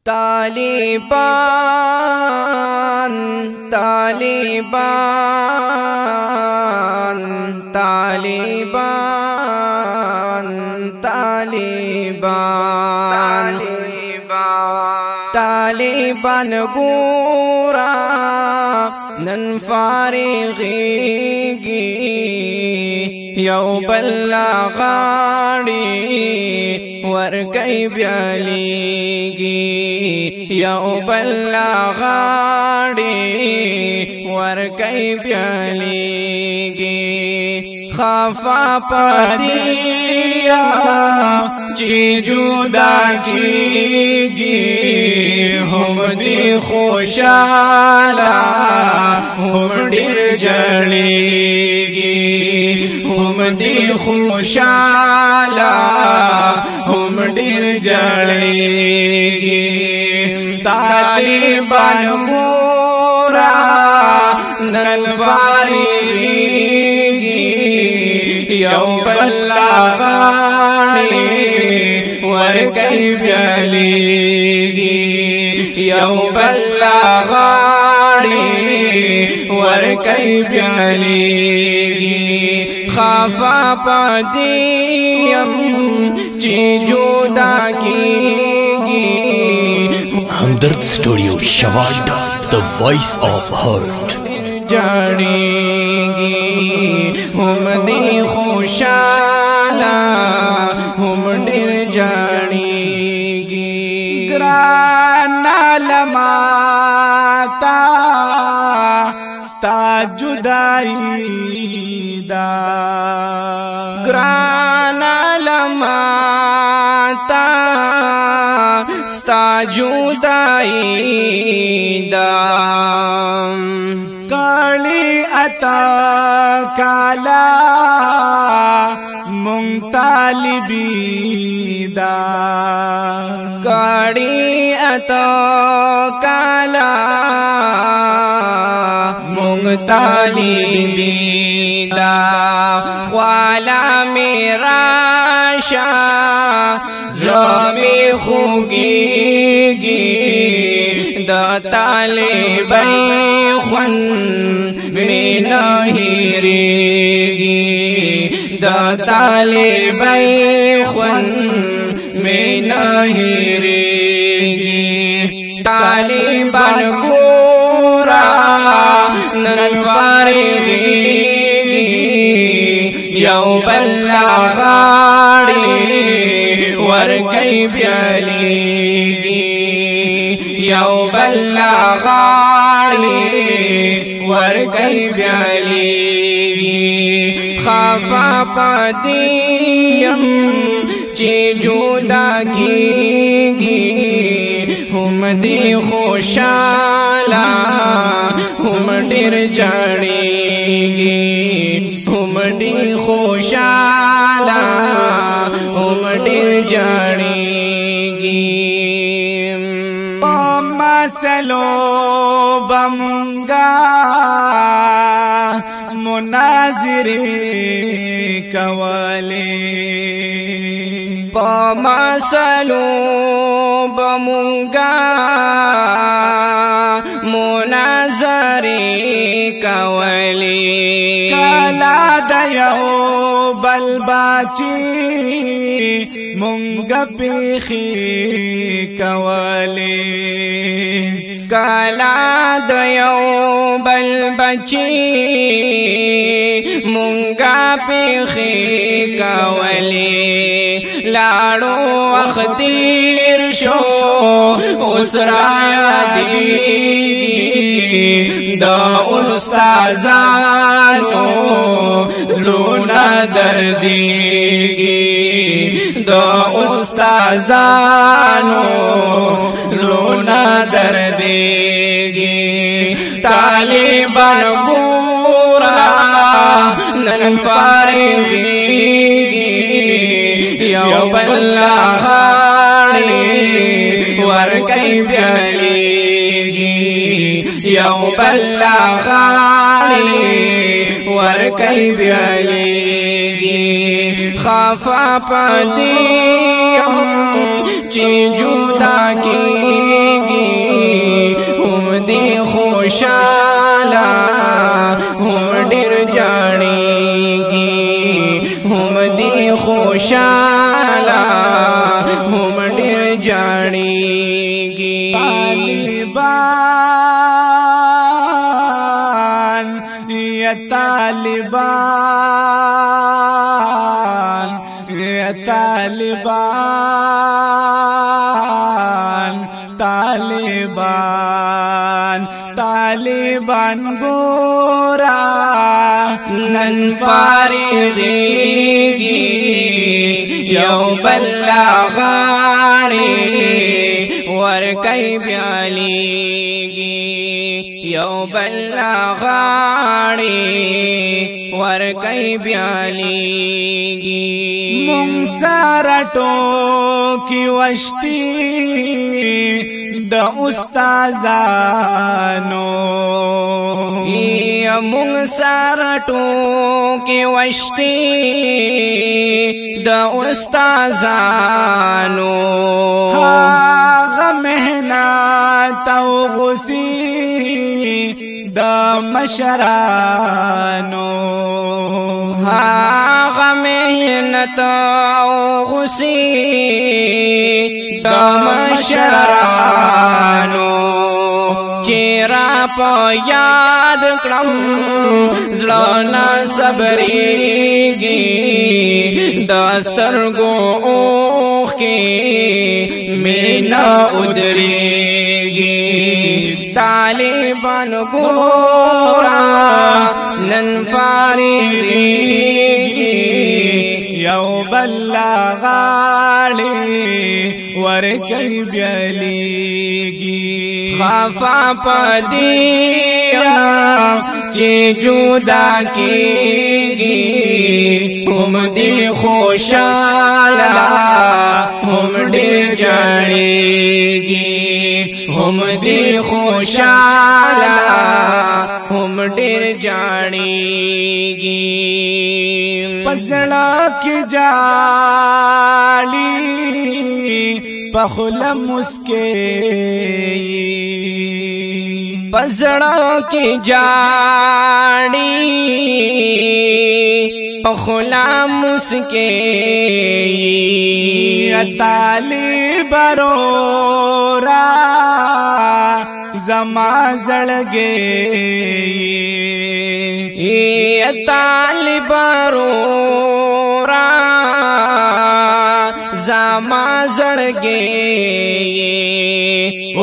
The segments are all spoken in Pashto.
Taliban, Taliban, Taliban, Taliban, Taliban gura nan farighi yaw ballagani warkai byaligi yaw ballagani warkai byaligi khafa padiya ji juda kigi hum di khushala hum dir jaligi hum di khushala hum dir jaligi Taliban mura nan farighi yaw ballagani warkai byaligi yaw ballagani warkai byaligi khafa padiyam ji juda kigi Hamdard Studio Shavada, the voice of heart. Jadegi hum di khushala hum dir jadegi grana lamata sta judai da grana lamata sta judai da kali ata kala mung talibi da kali ata kala mung talibi da wala mirasha zami khugigi da talibai khwan minahirigi da talibai khwan minahirigi Taliban gura nan farighi yaw ballagani warkai byaligi yaw ballagani warkai byaligi khafa padiyam ji juda kigi hum di khushala hum dir jadegi hum di khushala hum dir jadegi masalo bamunga munazire kawale masalo bamunga munazare kawale kala dayo balbachi munga bikhi kawale kala dayo balbachi munga bikhi kawale लाड़ो अख्तीर शो उसराया दी दा उस्ताज़ानो रोना दर्दीगी दा उस्ताज़ानो रोना दर्दीगी तालिबान बुरा नन फारिगी yaw ballagani warkai byaligi yaw ballagani warkai byaligi khafa padiyam ji juda ki خوشاله هم ډیر جاړيږي هم دي خوشاله هم ډیر جاړيږي طالبان یا طالبان یا طالبان طالبان طالبان ګورا نن فارغيږي یو بل غاړي ور کوي بیاليږي یو بل غاړي ور کوي بیاليږي مونږ سره ټوکی وشتي د استادانو مونږ سره ټوکی وشتي د استادانو هغه مهنت او غصي د مشرانو هغه مهنت او غصي د مشرانو چیرې په یاد کړم زړه نه صبرېږي د سترګو اوښ کې مینا ودرېږي طالبان ګورا نن فارغېږي یو بل غاړي ور کوي بیاليږي خفا پدیا چې جدا کېږي هم دي خوشاله هم ډېر جاړيږي هم دي خوشاله هم ډېر جاړيږي پزړه کې جالي پخله مسکي پزړه کې جاړي پخله مسکي طالب رورا زما زړګي طالب رورا زما زړګي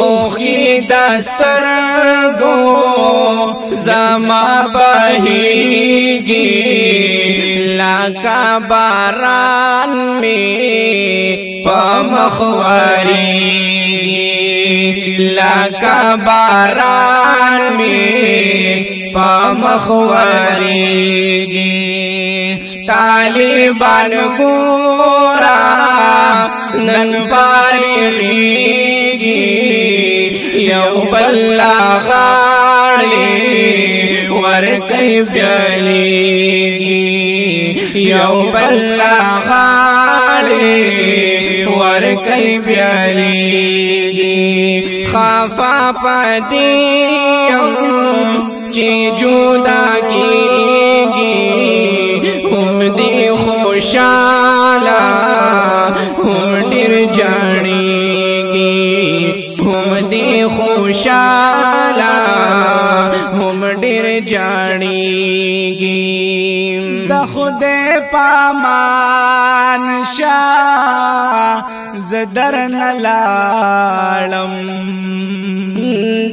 اوخي دسترګو زما بهيږي لکه باران می پمخواريږي لکه باران می پمخواريږي طالبان ګورا نن فارغېږي یو بل غاړي ور کوي بیاليږي یو بل غاړي ور کوي بیاليږي خفا پدې چې جدا کېږي هم دي خوشاله هم ډېر جاړيږي هم دي خوشاله هم ډېر جاړيږي د خدای پامان شاه زدر نلاړم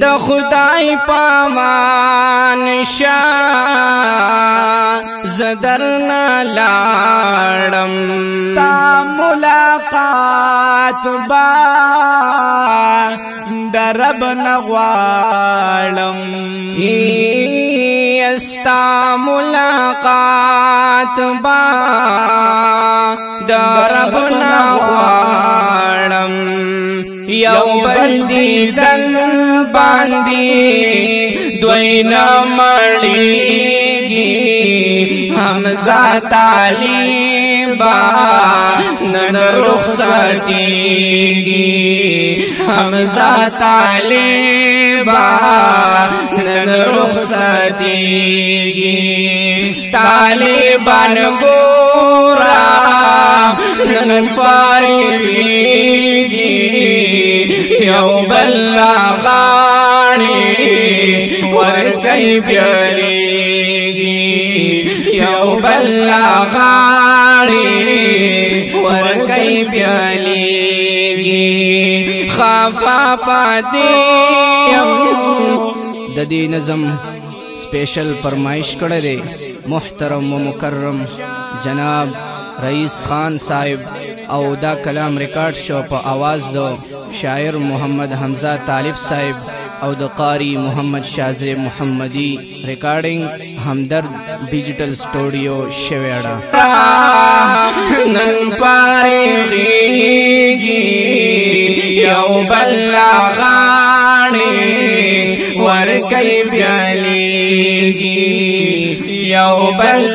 د خدای پامان شاه زدر نلاړم ستا ملاقات با درب نغواړم استا ملاقات با درب نغواړم یو بل دیدن باندې دوی نه مړېږي حمزه طالب طالبا نن رخصتیږي حمزه طالبا نن رخصتیږي طالبان ګورا نن فارغیږي یو بل غاړي ورکي بیلیږي یو بل غاړي ورکي بیلیږي خفا پاتیم د دې نظم سپیشل فرمائش کړه دے محترم و مکرم جناب رئیس خان صاحب او دا کلام ریکارڈ شو په आवाज دو شاعر محمد حمزہ طالب صاحب او د قاری محمد شahzeb محمدی ریکارڈنگ ہمدرد ڈیجیٹل سٹوڈیو شویاڑا نن پارغیږي یو بل غاړي ورکي بیلیږي یو بل